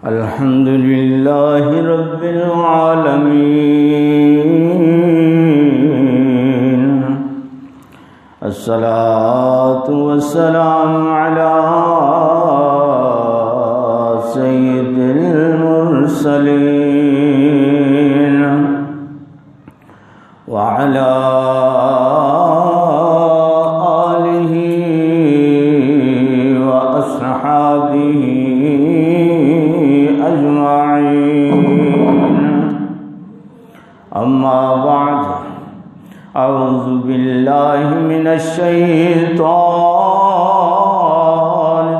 الحمد لله رب العالمين، الصلاة والسلام على سيد المرسلين وعلى آله وأصحابه أجمعين. أما بعد، أعوذ بالله من الشيطان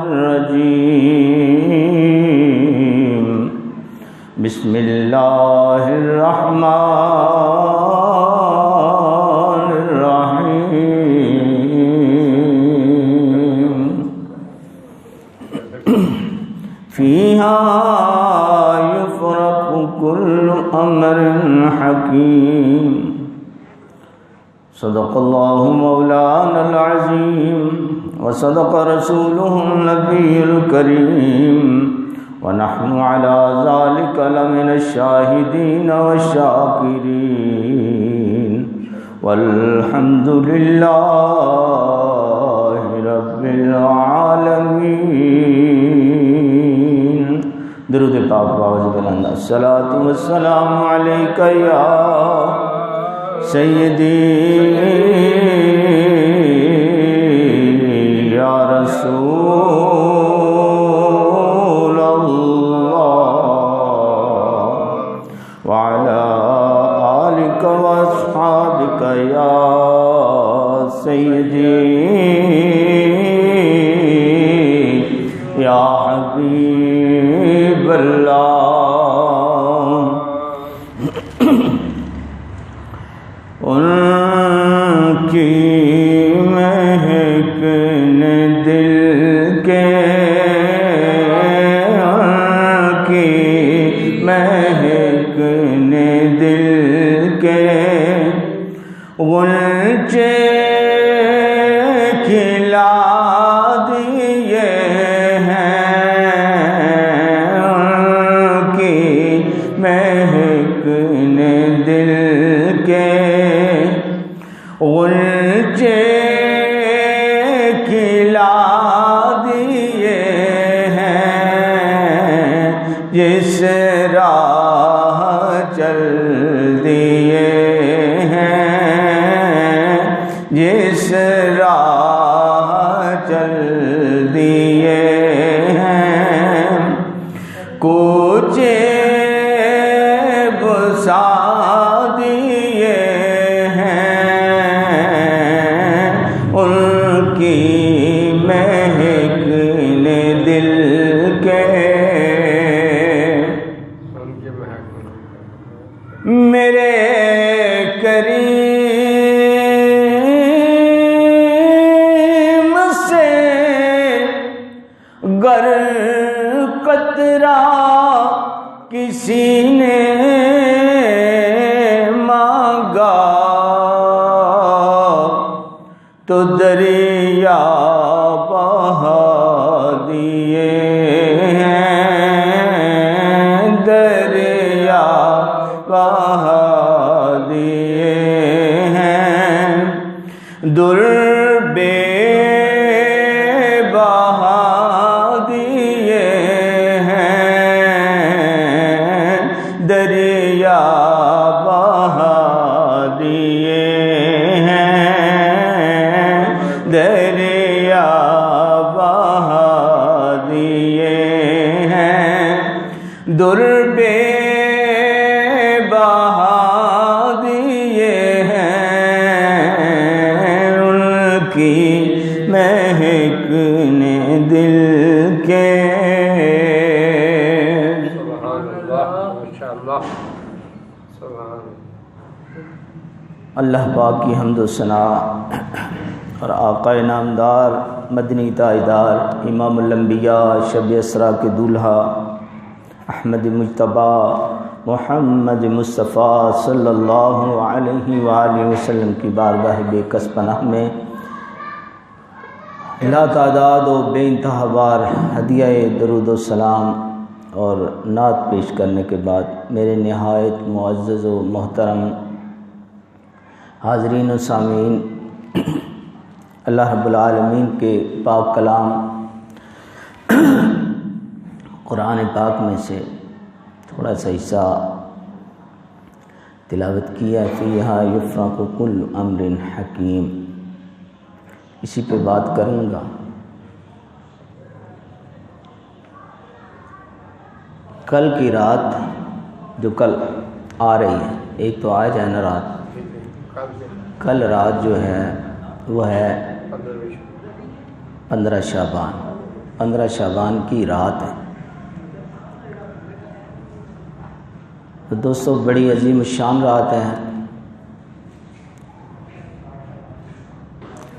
الرجيم. بسم الله الرحمن الرحيم. فيها يفرق كل أمر حكيم. صدق الله مولانا العظيم، وصدق رسوله النبي الكريم، ونحن على ذلك لمن الشاهدين والشاكرين، والحمد لله رب العالمين. درود پاک باوجہ بلند. الصلاۃ والسلام علیک یا سیدی یا رسول اللہ، وعلی آلک واصحابک یا سیدی یا حبیب اللہ. ان کی مہک نے دل کے، ان کی مہک نے دل کے غنچے کھلا دیے ہیں. ان کی مہک نے دل کے غنچے کھلا دیے ہیں. جس راہ چل دیے ہیں، جس راہ چل دیے ہیں، کوچے بسا دیے ہیں. ان کی مہک نے دل کے میرے کریم سے گر قطرہ کسی نے مانگا تو دریا بہا دیے ہیں، دریا بہا دیے ہیں. در بے بہا دیے ہیں، دریا بہا دیے ہیں، دریا بہا دیے ہیں. در بے بہا دیے ہیں. ان کی مہک نے دل کے سبحان اللہ، ماشاءاللہ، سبحان اللہ پاک کی حمد و ثنا اور آقا نامدار مدنی تاجدار امام الانبیاء شب اسراء کے دولہا احمد مجتبیٰ محمد مصطفیٰ صلی اللہ علیہ وآلہ وسلم کی بارگاہ بے کس پناہ میں لا تعداد و بے انتہا بار ہدیہ درود و سلام اور نعت پیش کرنے کے بعد میرے نہایت معزز و محترم حاضرین و سامعین، اللہ رب العالمین کے پاک کلام قرآن پاک میں سے تھوڑا سا حصہ تلاوت کیا، فیہا یفرق کل امر حکیم، اسی پہ بات کروں گا۔ کل کی رات جو کل آ رہی ہے، ایک تو آج ہے نا رات، کل رات جو ہے وہ ہے 15 شعبان، 15 شعبان کی رات ہے۔ تو دوستو بڑی عظیم الشان رات ہے،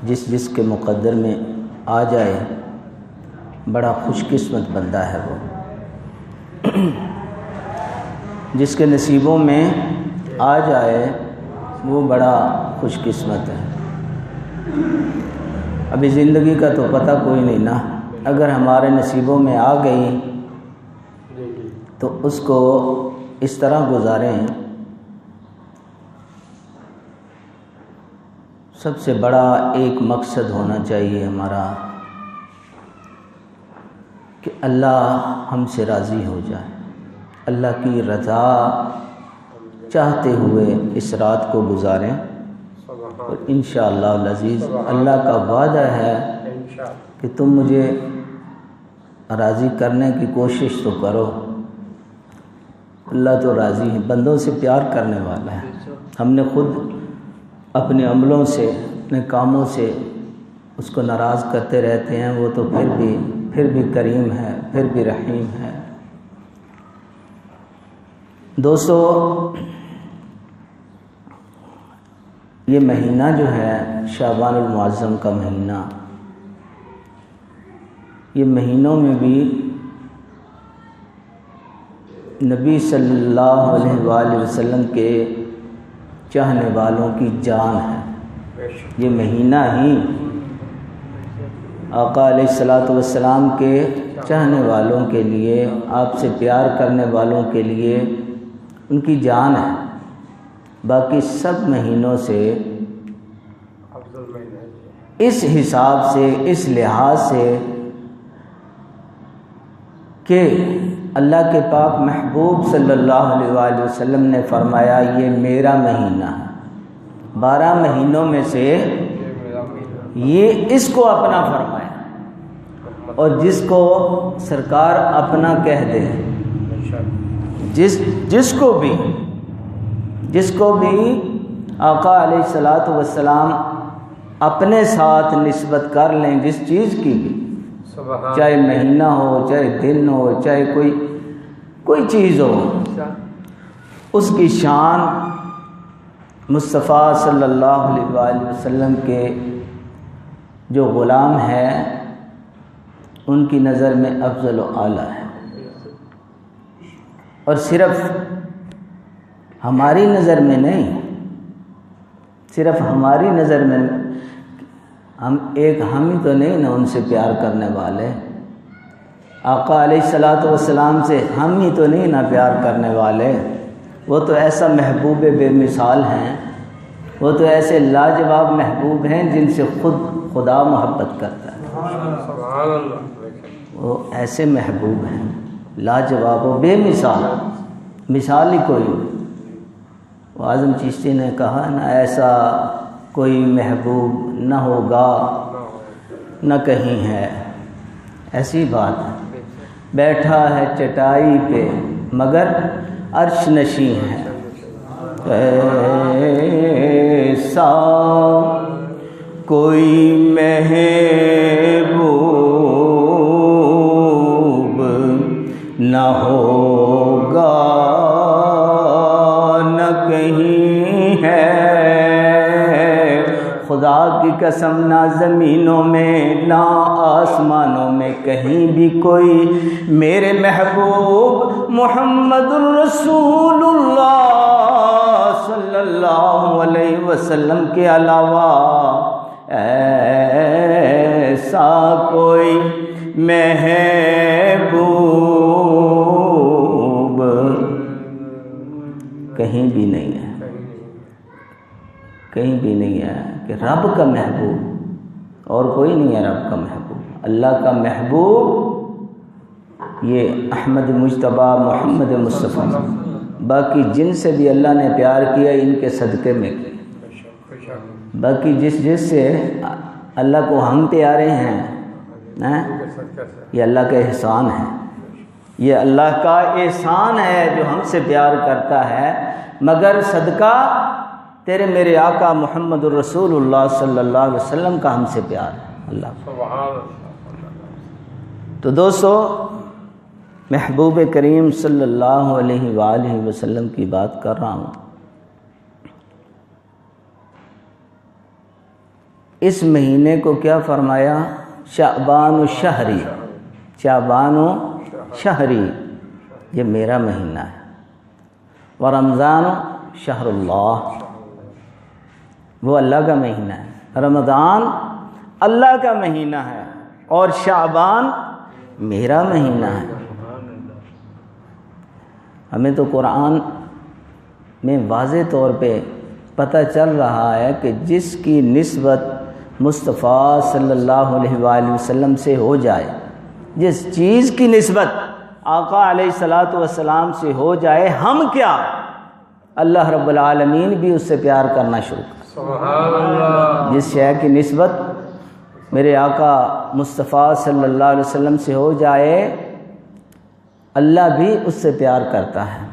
جس کے مقدر میں آ جائے بڑا خوش قسمت بندہ ہے وہ، جس کے نصیبوں میں آ جائے وہ بڑا خوش قسمت ہے۔ ابھی زندگی کا تو پتہ کوئی نہیں نا، اگر ہمارے نصیبوں میں آ گئی تو اس کو اس طرح گزاریں۔ سب سے بڑا ایک مقصد ہونا چاہیے ہمارا کہ اللہ ہم سے راضی ہو جائے، اللہ کی رضا چاہتے ہوئے اس رات کو گزاریں، اور انشاءاللہ العزیز اللہ کا وعدہ ہے کہ تم مجھے راضی کرنے کی کوشش تو کرو۔ اللہ تو راضی ہے، بندوں سے پیار کرنے والا ہے۔ ہم نے خود اپنے عملوں سے، اپنے کاموں سے اس کو ناراض کرتے رہتے ہیں، وہ تو پھر بھی کریم ہے، پھر بھی رحیم ہے۔ دوستو یہ مہینہ جو ہے شعبان المعظم کا مہینہ، یہ مہینوں میں بھی نبی صلی اللہ علیہ وآلہ وسلم کے چاہنے والوں کی جان ہے۔ یہ مہینہ ہی آقا علیہ السلام کے چاہنے والوں کے لیے، آپ سے پیار کرنے والوں کے لیے ان کی جان ہے۔ باقی سب مہینوں سے اس حساب سے، اس لحاظ سے کہ اللہ کے پاک محبوب صلی اللہ علیہ وآلہ وسلم نے فرمایا یہ میرا مہینہ ہے، 12 مہینوں میں سے یہ اس کو اپنا فرمایا، اور جس کو سرکار اپنا کہہ دے، جس کو بھی آقا علیہ السلام اپنے ساتھ نسبت کر لیں، جس چیز کی بھی، چاہے مہینہ ہو، چاہے دن ہو، چاہے کوئی چیز ہو، اس کی شان مصطفیٰ صلی اللہ علیہ وآلہ وسلم کے جو غلام ہے ان کی نظر میں افضل و اعلیٰ ہے۔ اور صرف ہماری نظر میں نہیں، صرف ہماری نظر میں، ہم ہی تو نہیں نا ان سے پیار کرنے والے، آقا علیہ السلام سے ہم ہی تو نہیں نا پیار کرنے والے۔ وہ تو ایسا محبوب بے مثال ہیں، وہ تو ایسے لاجواب محبوب ہیں جن سے خود خدا محبت کرتا ہے۔ وہ ایسے محبوب ہیں لاجواب و بے مثال، مثال ہی کوئی نہیں۔ وہ اعظم چشتی نے کہا نا، ایسا کوئی محبوب نہ ہوگا نہ کہیں ہے، ایسی بات ہے۔ بیٹھا ہے چٹائی پہ مگر عرش نشیں ہے، ایسا کوئی محبوب نہ ہوگا نہ کہیں ہے، خدا کی قسم نہ زمینوں میں نہ آسمانوں میں کہیں بھی کوئی میرے محبوب محمد الرسول اللہ صلی اللہ علیہ وسلم کے علاوہ ایسا کوئی محبوب کہیں بھی نہیں ہے، کہیں بھی نہیں ہے کہ رب کا محبوب، اور کوئی نہیں ہے رب کا محبوب، اللہ کا محبوب یہ احمد مجتبیٰ محمد مصطفیٰ، باقی جن سے بھی اللہ نے پیار کیا ان کے صدقے میں، باقی جس سے اللہ کو ہم پیارے ہیں یہ اللہ کا احسان ہے، یہ اللہ کا احسان ہے جو ہم سے پیار کرتا ہے، مگر صدقہ تیرے میرے آقا محمد الرسول اللہ صلی اللہ علیہ وسلم کا ہم سے پیار ہے اللہ کا۔ تو دوستو محبوب کریم صلی اللہ علیہ وآلہ وسلم کی بات کر رہا ہوں۔ اس مہینے کو کیا فرمایا؟ شعبان الشہری، شعبان شہری، یہ میرا مہینہ ہے، ورمضان شہر اللہ، وہ اللہ کا مہینہ ہے، رمضان اللہ کا مہینہ ہے، اور شعبان میرا مہینہ ہے۔ ہمیں تو قرآن میں واضح طور پہ پتہ چل رہا ہے کہ جس کی نسبت مصطفیٰ صلی اللہ علیہ وآلہ وسلم سے ہو جائے، جس چیز کی نسبت آقا علیہ الصلاۃ والسلام سے ہو جائے، ہم کیا اللہ رب العالمین بھی اس سے پیار کرنا شروع کر۔ سبحان اللہ۔ جس شے کی نسبت میرے آقا مصطفیٰ صلی اللہ علیہ وسلم سے ہو جائے، اللہ بھی اس سے پیار کرتا ہے۔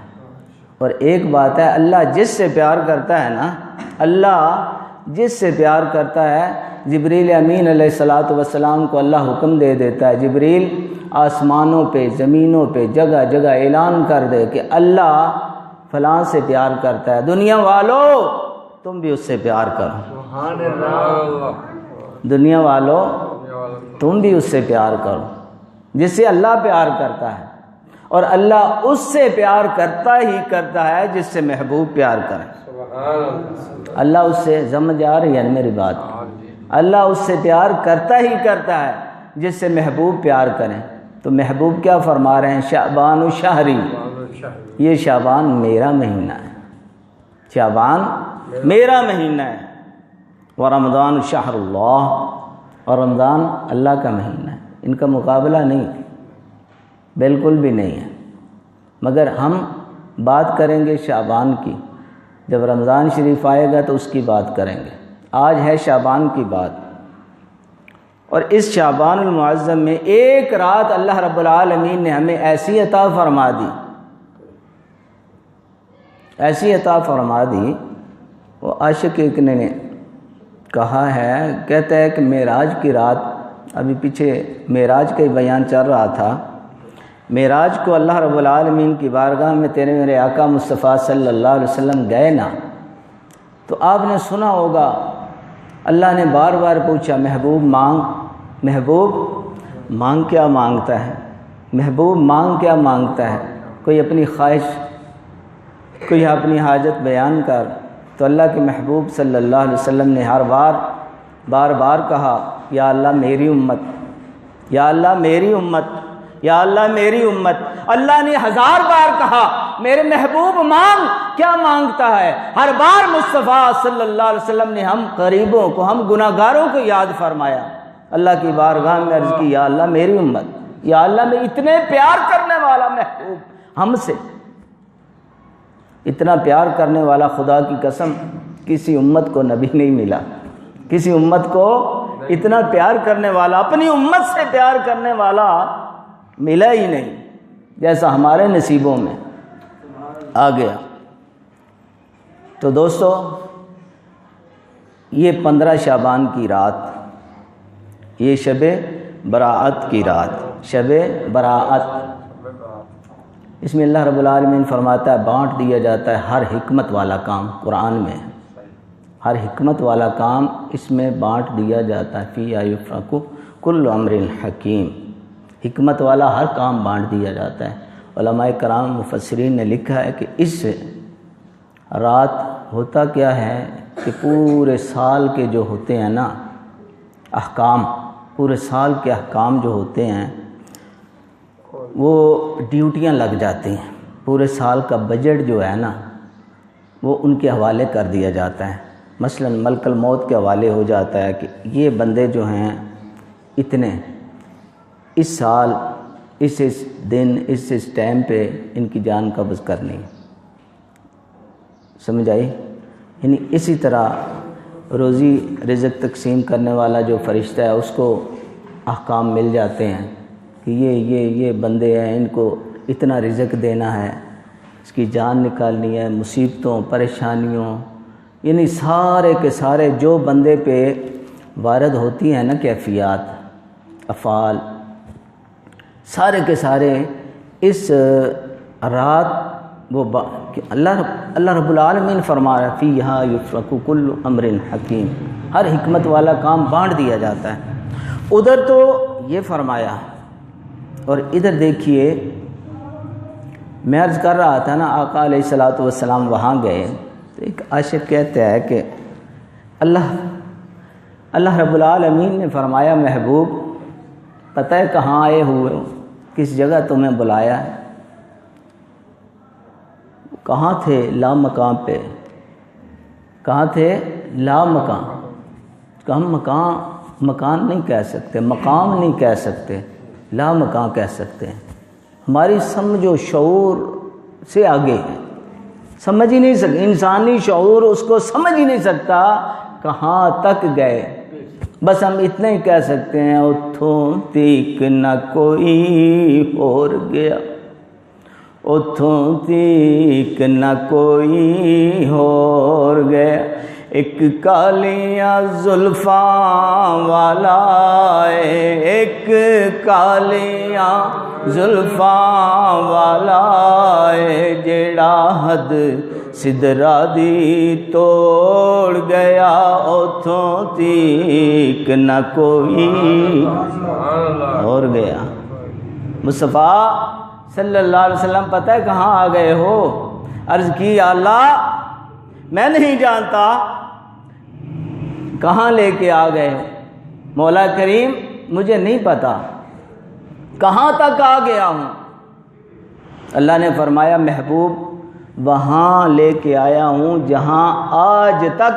اور ایک بات ہے، اللہ جس سے پیار کرتا ہے نا، اللہ جس سے پیار کرتا ہے، جبریل امین علیہ الصلاۃ والسلام کو اللہ حکم دے دیتا ہے، جبریل آسمانوں پہ زمینوں پہ جگہ جگہ اعلان کر دے کہ اللہ فلاں سے پیار کرتا ہے، دنیا والو تم بھی اس سے پیار کرو، سبحان اللہ۔ دنیا والو تم بھی اس سے پیار کرو، جس سے اللہ پیار کرتا ہے، اور اللہ اس سے پیار کرتا ہی کرتا ہے جس سے محبوب پیار کرے۔ اللہ اس سے، سمجھ آ رہی ہے میری بات؟ اللہ اس سے پیار کرتا ہی کرتا ہے جس سے محبوب پیار کریں۔ تو محبوب کیا فرما رہے ہیں؟ شعبان شہری، یہ شعبان میرا مہینہ ہے، شعبان میرا مہینہ ہے، ورمضان شہر اللہ، اور رمضان اللہ کا مہینہ ہے، ان کا مقابلہ نہیں، بالکل بھی نہیں ہے۔ مگر ہم بات کریں گے شعبان کی، جب رمضان شریف آئے گا تو اس کی بات کریں گے۔ آج ہے شعبان کی بات، اور اس شعبان المعظم میں ایک رات اللہ رب العالمین نے ہمیں ایسی عطا فرما دی، ایسی عطا فرما دی، وہ عاشق ایک نے کہا ہے، کہتا ہے کہ معراج کی رات، ابھی پیچھے معراج کا ہی بیان چل رہا تھا، معراج کو اللہ رب العالمین کی بارگاہ میں تیرے میرے آقا مصطفیٰ صلی اللہ علیہ وسلم گئے نا، تو آپ نے سنا ہوگا اللہ نے بار بار پوچھا، محبوب مانگ، محبوب مانگ کیا مانگتا ہے، محبوب مانگ کیا مانگتا ہے، کوئی اپنی خواہش، کوئی اپنی حاجت بیان کر۔ تو اللہ کے محبوب صلی اللہ علیہ وسلم نے ہر بار بار کہا، یا اللہ میری امت، یا اللہ میری امت، یا اللہ میری امت۔ اللہ نے 1000 بار کہا میرے محبوب مانگ، کیا مانگتا ہے؟ ہر بار مصطفیٰ صلی اللہ علیہ وسلم نے ہم غریبوں کو، ہم گناہ گاروں کو یاد فرمایا، اللہ کی بارگاہ میں عرض کی، یا اللہ میری امت، یا اللہ میں اتنے پیار کرنے والا محبوب ہم سے، اتنا پیار کرنے والا خدا کی قسم کسی امت کو نبی نہیں ملا، کسی امت کو اتنا پیار کرنے والا، اپنی امت سے پیار کرنے والا ملا ہی نہیں جیسا ہمارے نصیبوں میں آ گیا۔ تو دوستو، یہ 15 شعبان کی رات، یہ شب براءت کی رات، شب براءت، اس میں اللہ رب العالمین فرماتا ہے بانٹ دیا جاتا ہے ہر حکمت والا کام، قرآن میں ہر حکمت والا کام اس میں بانٹ دیا جاتا ہے، فی یفرق کل امر حکیم، حکمت والا ہر کام بانٹ دیا جاتا ہے۔ علماء کرام مفسرین نے لکھا ہے کہ اس رات ہوتا کیا ہے کہ پورے سال کے جو ہوتے ہیں نا احکام، پورے سال کے احکام جو ہوتے ہیں وہ ڈیوٹیاں لگ جاتی ہیں، پورے سال کا بجٹ جو ہے نا وہ ان کے حوالے کر دیا جاتا ہے. مثلا ملک الموت کے حوالے ہو جاتا ہے کہ یہ بندے جو ہیں اتنے اس سال اس دن اس ٹائم پہ ان کی جان قبض کرنی. سمجھ آئی؟ یعنی اسی طرح روزی رزق تقسیم کرنے والا جو فرشتہ ہے اس کو احکام مل جاتے ہیں کہ یہ بندے ہیں، ان کو اتنا رزق دینا ہے، اس کی جان نکالنی ہے، مصیبتوں پریشانیوں، یعنی سارے کے سارے جو بندے پہ وارد ہوتی ہیں نا کیفیات افعال، سارے کے سارے اس رات وہ اللہ رب العالمین فرما رہا ہے فیہا یفرق کل امر حکیم، ہر حکمت والا کام بانٹ دیا جاتا ہے. ادھر تو یہ فرمایا، اور ادھر دیکھیے میں عرض کر رہا تھا نا آقا علیہ الصلوۃ والسلام وہاں گئے تو ایک عاشق کہتا ہے کہ اللہ رب العالمین نے فرمایا محبوب پتہ ہے کہاں آئے ہوئے ہو، کس جگہ تمہیں بلایا ہے؟ کہاں تھے؟ لا مقام پہ. کہاں تھے؟ لا مقام. کہ ہم مکان نہیں کہہ سکتے، مقام نہیں کہہ سکتے، لا مقام کہہ سکتے ہیں. ہماری سمجھ و شعور سے آگے ہے، سمجھ ہی نہیں سکتے، انسانی شعور اس کو سمجھ ہی نہیں سکتا کہاں تک گئے. بس ہم اتنا ہی کہہ سکتے ہیں اتھوں تیک نہ کوئی اور گیا، اتھوں تیک نہ کوئی اور گیا، ایک کالیاں زلفاں والا ہے، ایک کالیاں زلفاں والا ہے، جیڑا حد سدرا دی توڑ گیا، اتھوں تیک نہ کوئی اور گیا. مصطفیٰ صلی اللہ علیہ وسلم پتہ ہے کہاں آ گئے ہو؟ عرض کی یا اللہ میں نہیں جانتا کہاں لے کے آ گئے ہو، مولا کریم مجھے نہیں پتا کہاں تک آ گیا ہوں. اللہ نے فرمایا محبوب وہاں لے کے آیا ہوں جہاں آج تک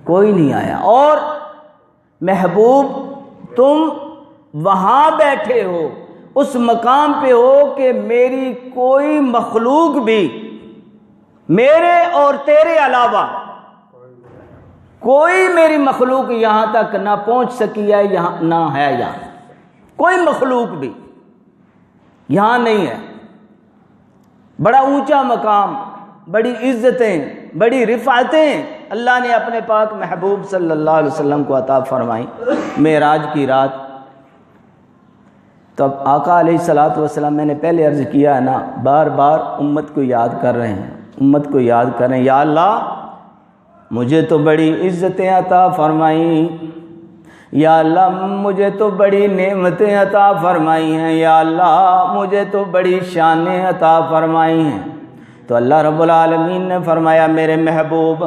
کوئی نہیں آیا، اور محبوب تم وہاں بیٹھے ہو، اس مقام پہ ہو کہ میری کوئی مخلوق بھی میرے اور تیرے علاوہ کوئی میری مخلوق یہاں تک نہ پہنچ سکی ہے، یہاں نہ ہے، یہاں کوئی مخلوق بھی یہاں نہیں ہے. بڑا اونچا مقام، بڑی عزتیں، بڑی رفعتیں اللہ نے اپنے پاک محبوب صلی اللہ علیہ وسلم کو عطا فرمائی معراج کی رات. تو اب آقا علیہ الصلوۃ والسلام میں نے پہلے عرض کیا ہے نا بار بار امت کو یاد کر رہے ہیں، امت کو یاد کریں یا اللہ مجھے تو بڑی عزتیں عطا فرمائیں، یا اللہ مجھے تو بڑی نعمتیں عطا فرمائی ہیں، یا اللہ مجھے تو بڑی شانیں عطا فرمائی ہیں. تو اللہ رب العالمین نے فرمایا میرے محبوب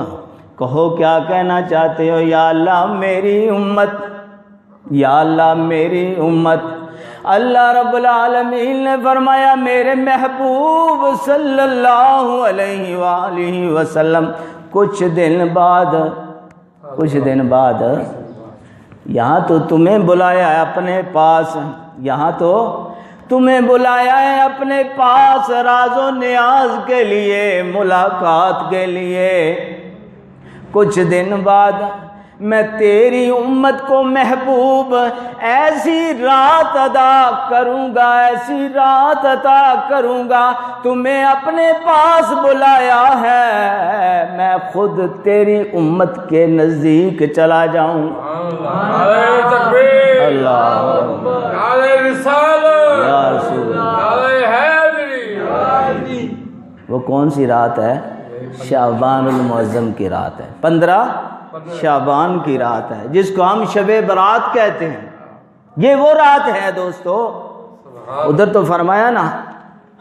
کہو کیا کہنا چاہتے ہو؟ یا اللہ میری امت، یا اللہ میری امت. اللہ رب العالمین نے فرمایا میرے محبوب صلی اللہ علیہ وآلہ وسلم کچھ دن بعد یہاں تو تمہیں بلایا ہے اپنے پاس، یہاں تو تمہیں بلایا ہے اپنے پاس راز و نیاز کے لیے، ملاقات کے لیے. کچھ دن بعد میں تیری امت کو محبوب ایسی رات عطا کروں گا، ایسی رات عطا کروں گا، تمہیں اپنے پاس بلایا ہے، میں خود تیری امت کے نزدیک چلا جاؤں. نعرہ تکبیر، اللہ اکبر، نعرہ رسالت، یا رسول اللہ. نعرہ حیدری. وہ کون سی رات ہے؟ شعبان المعظم کی رات ہے، 15 شعبان کی رات ہے جس کو ہم شب برات کہتے ہیں. یہ وہ رات ہے دوستو. ادھر تو فرمایا نا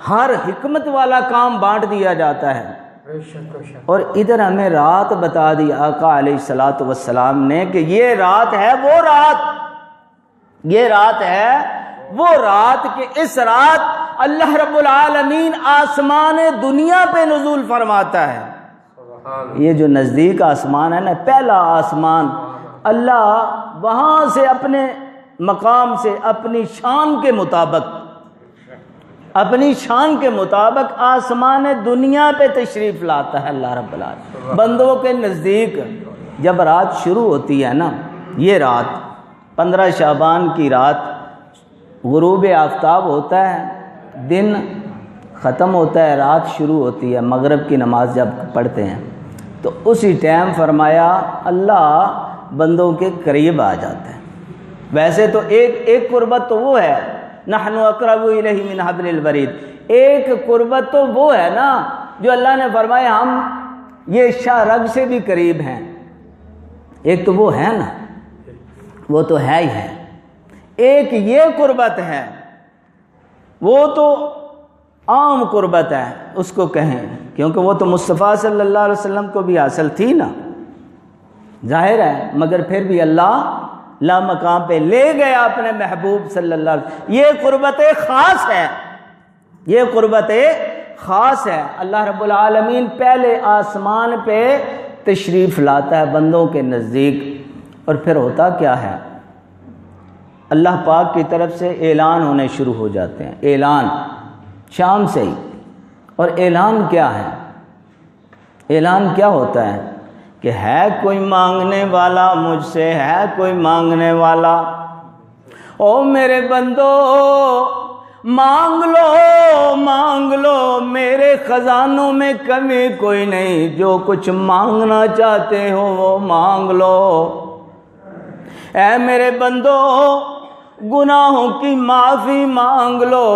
ہر حکمت والا کام بانٹ دیا جاتا ہے، اور ادھر ہمیں رات بتا دی آقا علیہ الصلوۃ والسلام نے کہ یہ رات ہے وہ رات، یہ رات ہے وہ رات کہ اس رات اللہ رب العالمین آسمان دنیا پہ نزول فرماتا ہے. یہ جو نزدیک آسمان ہے نا، پہلا آسمان، اللہ وہاں سے اپنے مقام سے اپنی شان کے مطابق آسمان دنیا پہ تشریف لاتا ہے اللہ رب العالمین. بندوں کے نزدیک جب رات شروع ہوتی ہے نا، یہ رات 15 شعبان کی رات، غروب آفتاب ہوتا ہے، دن ختم ہوتا ہے، رات شروع ہوتی ہے، مغرب کی نماز جب پڑھتے ہیں تو اسی ٹائم فرمایا اللہ بندوں کے قریب آ جاتا ہے. ویسے تو ایک قربت تو وہ ہے، نحن اقرب الیہ من حبل الورید، ایک قربت تو وہ ہے نا جو اللہ نے فرمایا ہم یہ شاہ رگ سے بھی قریب ہیں. ایک تو وہ ہے نا، وہ تو ہے ہی ہے. ایک یہ قربت ہے، وہ تو عام قربت ہے اس کو کہیں، کیونکہ وہ تو مصطفیٰ صلی اللہ علیہ وسلم کو بھی حاصل تھی نا، ظاہر ہے، مگر پھر بھی اللہ لا مقام پہ لے گیا اپنے محبوب صلی اللہ علیہ وسلم. یہ قربت خاص ہے، یہ قربت خاص ہے. اللہ رب العالمین پہلے آسمان پہ تشریف لاتا ہے بندوں کے نزدیک. اور پھر ہوتا کیا ہے، اللہ پاک کی طرف سے اعلان ہونے شروع ہو جاتے ہیں، اعلان شام سے ہی. اور اعلان کیا ہے؟ اعلان کیا ہوتا ہے کہ ہے کوئی مانگنے والا مجھ سے، ہے کوئی مانگنے والا، او میرے بندو مانگ لو میرے خزانوں میں کمی کوئی نہیں، جو کچھ مانگنا چاہتے ہو وہ مانگ لو. اے میرے بندو گناہوں کی معافی مانگ لو،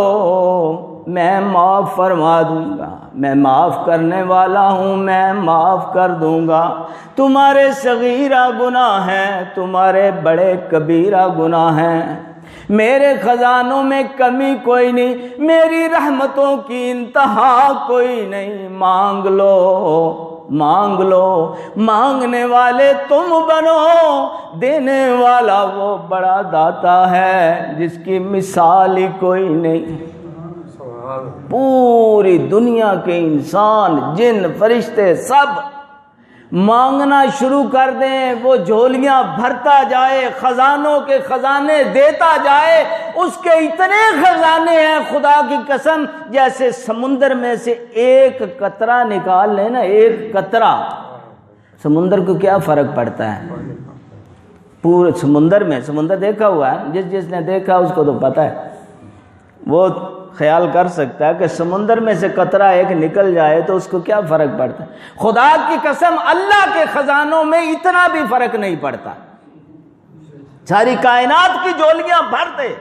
میں معاف فرما دوں گا، میں معاف کرنے والا ہوں، میں معاف کر دوں گا. تمہارے صغیرہ گناہ ہیں، تمہارے بڑے کبیرہ گناہ ہیں، میرے خزانوں میں کمی کوئی نہیں، میری رحمتوں کی انتہا کوئی نہیں. مانگ لو مانگنے والے تم بنو، دینے والا وہ بڑا داتا ہے جس کی مثال ہی کوئی نہیں. پوری دنیا کے انسان، جن، فرشتے سب مانگنا شروع کر دیں، وہ جھولیاں بھرتا جائے، خزانوں کے خزانے دیتا جائے. اس کے اتنے خزانے ہیں خدا کی قسم، جیسے سمندر میں سے ایک قطرہ نکال لیں نا، ایک قطرہ، سمندر کو کیا فرق پڑتا ہے. پورے سمندر دیکھا ہوا ہے، جس نے دیکھا اس کو تو پتہ ہے، وہ خیال کر سکتا ہے کہ سمندر میں سے قطرہ ایک نکل جائے تو اس کو کیا فرق پڑتا ہے. خدا کی قسم اللہ کے خزانوں میں اتنا بھی فرق نہیں پڑتا. ساری کائنات کی جولیاں بھر دے،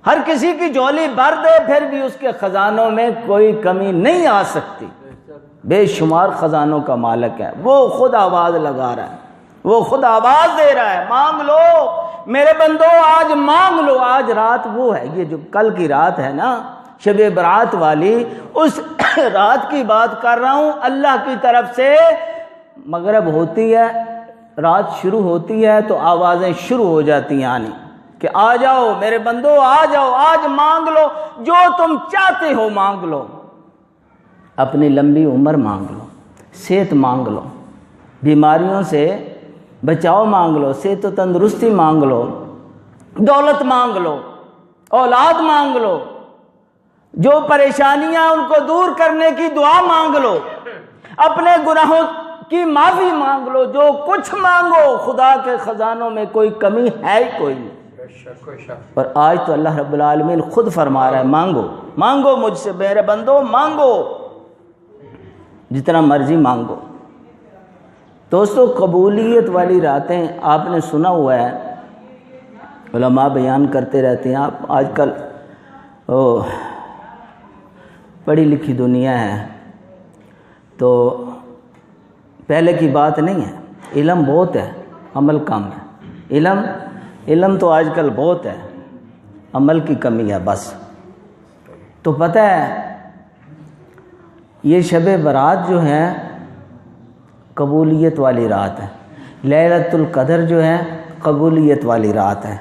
ہر کسی کی جولی بھر دے، پھر بھی اس کے خزانوں میں کوئی کمی نہیں آ سکتی. بے شمار خزانوں کا مالک ہے، وہ خود آواز لگا رہا ہے، وہ خود آواز دے رہا ہے، مانگ لو میرے بندو، آج مانگ لو. آج رات وہ ہے، یہ جو کل کی رات ہے نا، شب برات والی، اس رات کی بات کر رہا ہوں. اللہ کی طرف سے مغرب ہوتی ہے، رات شروع ہوتی ہے تو آوازیں شروع ہو جاتی ہیں آنی کہ آ جاؤ میرے بندو، آ جاؤ، آج مانگ لو، جو تم چاہتے ہو مانگ لو. اپنی لمبی عمر مانگ لو، صحت مانگ لو، بیماریوں سے بچاؤ مانگ لو، صحت و تندرستی مانگ لو، دولت مانگ لو، اولاد مانگ لو، جو پریشانیاں ان کو دور کرنے کی دعا مانگ لو، اپنے گناہوں کی معافی مانگ لو. جو کچھ مانگو خدا کے خزانوں میں کوئی کمی ہے ہی کوئی نہیں. اور آج تو اللہ رب العالمین خود فرما رہا ہے، مانگو مجھ سے میرے بندو، مانگو جتنا مرضی مانگو. دوستو قبولیت والی راتیں آپ نے سنا ہوا ہے، علماء بیان کرتے رہتے ہیں. آپ آج کل پڑھی لکھی دنیا ہے تو پہلے کی بات نہیں ہے، علم بہت ہے، عمل کم ہے. علم تو آج کل بہت ہے، عمل کی کمی ہے بس. تو پتہ ہے یہ شب برات جو ہے قبولیت والی رات ہے، لیلۃ القدر جو ہے قبولیت والی رات ہے.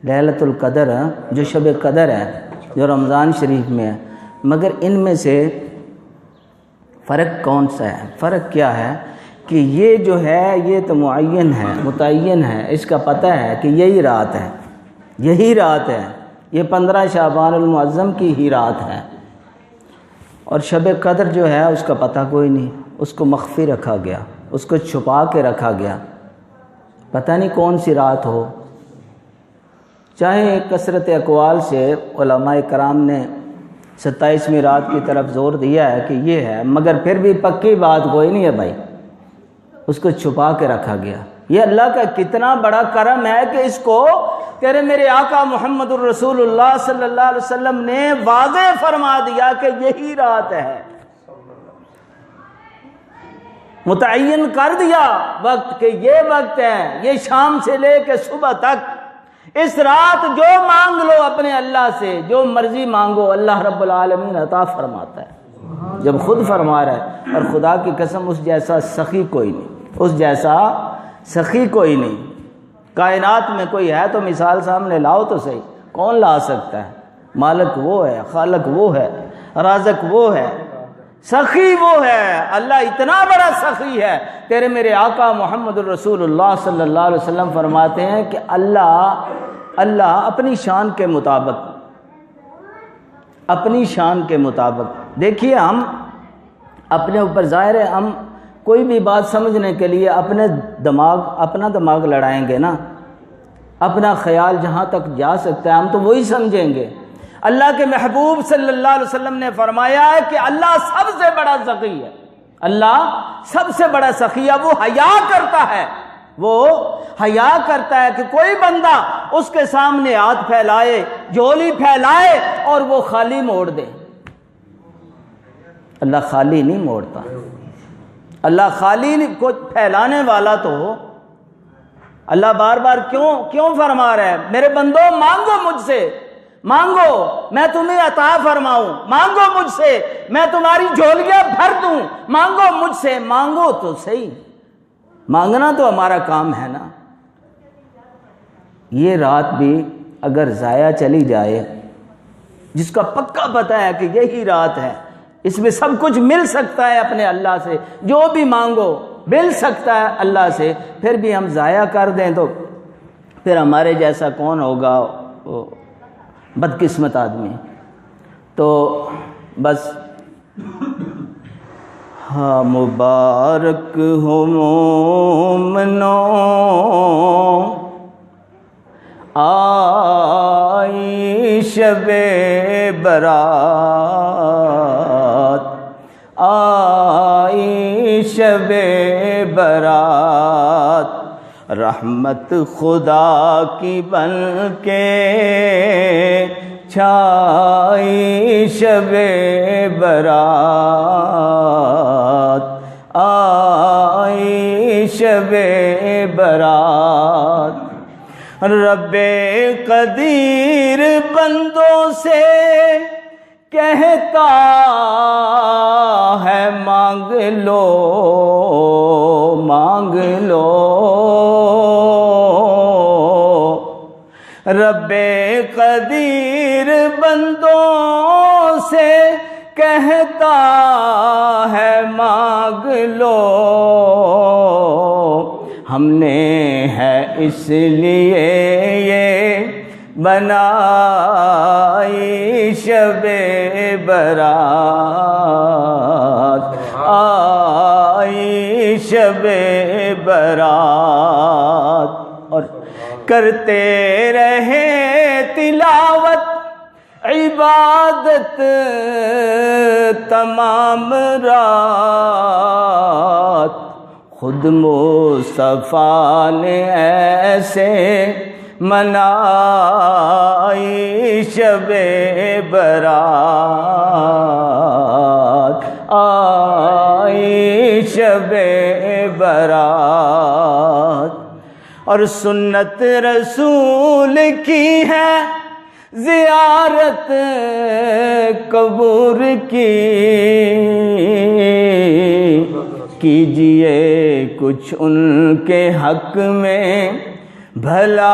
لیلۃ القدر جو شب قدر ہے جو رمضان شریف میں ہے، مگر ان میں سے فرق کون سا ہے؟ فرق کیا ہے کہ یہ جو ہے یہ تو معین ہے، متعین ہے، اس کا پتہ ہے کہ یہی رات ہے، یہی رات ہے، یہ 15 شعبان المعظم کی ہی رات ہے، اور شب قدر جو ہے اس کا پتہ کوئی نہیں، اس کو مخفی رکھا گیا، اس کو چھپا کے رکھا گیا، پتہ نہیں کون سی رات ہو۔ چاہے کثرت اقوال سے علماء کرام نے 27ویں رات کی طرف زور دیا ہے کہ یہ ہے، مگر پھر بھی پکی بات کوئی نہیں ہے بھائی، اس کو چھپا کے رکھا گیا۔ یہ اللہ کا کتنا بڑا کرم ہے کہ اس کو تیرے میرے آقا محمد الرسول اللہ صلی اللہ علیہ وسلم نے واضح فرما دیا کہ یہی رات ہے، متعین کر دیا وقت کہ یہ وقت ہے، یہ شام سے لے کے صبح تک، اس رات جو مانگ لو اپنے اللہ سے، جو مرضی مانگو اللہ رب العالمین عطا فرماتا ہے، جب خود فرما رہا ہے۔ اور خدا کی قسم اس جیسا سخی کوئی نہیں، اس جیسا سخی کوئی نہیں۔ کائنات میں کوئی ہے تو مثال سامنے لاؤ تو صحیح، کون لا سکتا ہے؟ مالک وہ ہے، خالق وہ ہے، رازق وہ ہے، سخی وہ ہے۔ اللہ اتنا بڑا سخی ہے، تیرے میرے آقا محمد الرسول اللہ صلی اللہ علیہ وسلم فرماتے ہیں کہ اللہ اپنی شان کے مطابق، اپنی شان کے مطابق، دیکھیے ہم اپنے اوپر ظاہر ہے، ہم کوئی بھی بات سمجھنے کے لیے اپنا دماغ لڑائیں گے نا، اپنا خیال جہاں تک جا سکتا ہے ہم تو وہی سمجھیں گے۔ اللہ کے محبوب صلی اللہ علیہ وسلم نے فرمایا ہے کہ اللہ سب سے بڑا سخی ہے، اللہ سب سے بڑا سخی ہے، وہ حیا کرتا ہے، وہ حیا کرتا ہے کہ کوئی بندہ اس کے سامنے ہاتھ پھیلائے، جھولی پھیلائے اور وہ خالی موڑ دے۔ اللہ خالی نہیں موڑتا، اللہ خالی کو پھیلانے والا تو ہو۔ اللہ بار بار کیوں فرما رہا ہے؟ میرے بندو مانگو مجھ سے، مانگو میں تمہیں عطا فرماؤں، مانگو مجھ سے میں تمہاری جھولیاں بھر دوں، مانگو مجھ سے، مانگو تو صحیح، مانگنا تو ہمارا کام ہے نا۔ یہ رات بھی اگر ضائع چلی جائے، جس کا پکا پتہ ہے کہ یہی رات ہے، اس میں سب کچھ مل سکتا ہے اپنے اللہ سے، جو بھی مانگو مل سکتا ہے اللہ سے، پھر بھی ہم ضائع کر دیں تو پھر ہمارے جیسا کون ہوگا؟ بدقسمت آدمی۔ تو بس ہاں مبارک ہو مومنو آئی شب برات، آئی شب برات، رحمت خدا کی بن کے چھائی شب برات، آئی شب برات۔ رب قدیر بندوں سے کہتا ہے مانگ لو، مانگ لو، رب قدیر بندوں سے کہتا ہے مانگ لو، ہم نے ہے اس لیے یہ بنائی شب برات، آئی شب برات، اور کرتے رہے تلاوت عبادت تمام رات، خود مصطفیٰ نے ایسے منائی شب برات، آئی شب برات، اور سنت رسول کی ہے زیارت قبور کی، کیجئے کچھ ان کے حق میں بھلائی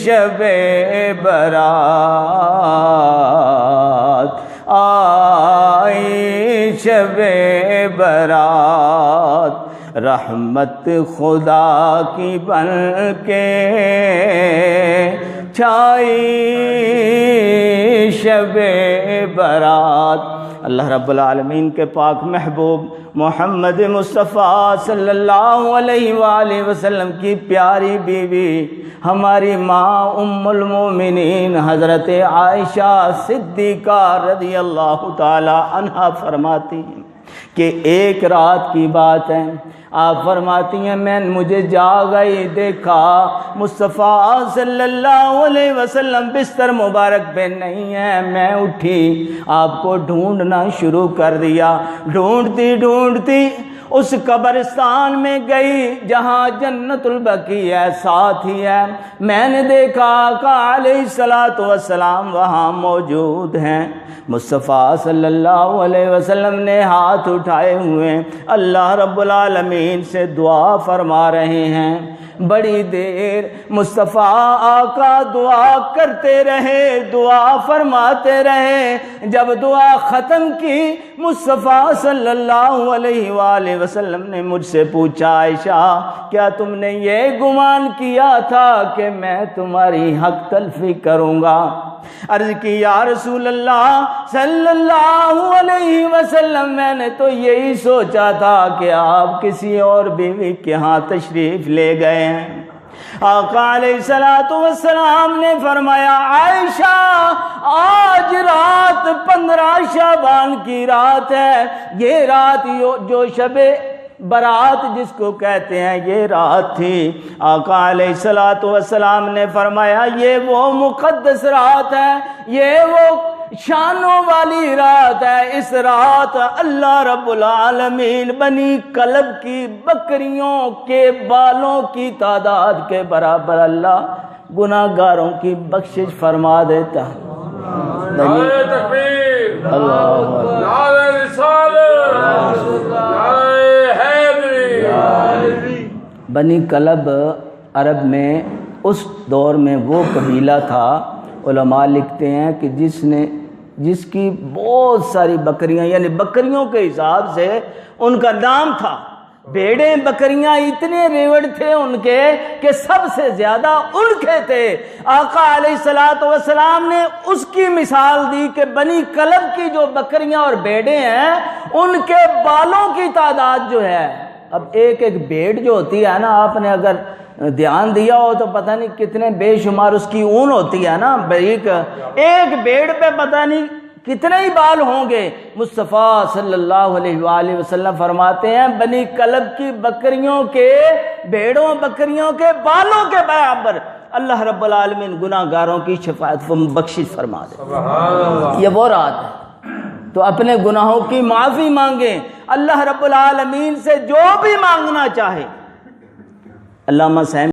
شب برات آئی شب برات رحمت خدا کی بن کے چھائی شب برات۔ اللہ رب العالمین کے پاک محبوب محمد مصطفیٰ صلی اللہ علیہ وآلہ وسلم کی پیاری بیوی ہماری ماں ام المومنین حضرت عائشہ صدیقہ رضی اللہ تعالی عنہا فرماتی ہیں کہ ایک رات کی بات ہے، آپ فرماتی ہیں مجھے جاگ آئی، دیکھا مصطفیٰ صلی اللہ علیہ وسلم بستر مبارک پہ نہیں ہے، میں اٹھی آپ کو ڈھونڈنا شروع کر دیا، ڈھونڈتی ڈھونڈتی اس قبرستان میں گئی جہاں جنت البقیع ہے، ساتھ ہی ہے، میں نے دیکھا آقا علیہ الصلوۃ والسلام وہاں موجود ہیں۔ مصطفیٰ صلی اللہ علیہ وسلم نے ہاتھ اٹھائے ہوئے اللہ رب العالمین سے دعا فرما رہے ہیں۔ بڑی دیر مصطفیٰ آقا دعا کرتے رہے، دعا فرماتے رہے، جب دعا ختم کی مصطفیٰ صلی اللہ علیہ وآلہ وسلم نے مجھ سے پوچھا عائشہ کیا تم نے یہ گمان کیا تھا کہ میں تمہاری حق تلفی کروں گا؟ عرض کی یا رسول اللہ صلی اللہ علیہ وسلم میں نے تو یہی سوچا تھا کہ آپ کسی اور بیوی کے ہاں تشریف لے گئے ہیں۔ آقا علیہ السلام نے فرمایا عائشہ آج رات 15 شعبان کی رات ہے، یہ رات جو شب برات جس کو کہتے ہیں یہ رات تھی۔ آقا علیہ السلام نے فرمایا یہ وہ مقدس رات ہے، یہ وہ شانوں والی رات ہے، اس رات اللہ رب العالمین بنی کلب کی بکریوں کے بالوں کی تعداد کے برابر اللہ گناہ گاروں کی بخشش فرما دیتا ہے۔ نعرہ تکبیر، اللہ اکبر، نعرہ رسالت، نعرہ حیدری۔ بنی کلب عرب میں اس دور میں وہ قبیلہ تھا، علماء لکھتے ہیں کہ جس کی بہت ساری بکریاں، یعنی بکریوں کے حساب سے ان کا نام تھا، بھیڑیں بکریاں اتنے ریوڑ تھے ان کے کہ سب سے زیادہ ان کے تھے۔ آقا علیہ السلام نے اس کی مثال دی کہ بنی کلب کی جو بکریاں اور بھیڑیں ہیں ان کے بالوں کی تعداد جو ہے، اب ایک بھیڑ جو ہوتی ہے نا، آپ نے اگر دھیان دیا ہو تو پتہ نہیں کتنے بے شمار اس کی اون ہوتی ہے نا، ایک بھیڑ پہ پتہ نہیں کتنے ہی بال ہوں گے۔ مصطفیٰ صلی اللہ علیہ وآلہ وسلم فرماتے ہیں بنی کلب کی بکریوں کے، بھیڑوں بکریوں کے بالوں کے برابر اللہ رب العالمین گناہ گاروں کی شفاعت بخشش فرما دے۔ یہ وہ رات ہے، تو اپنے گناہوں کی معافی مانگیں، اللہ رب العالمین سے جو بھی مانگنا چاہے۔ علامہ صاحب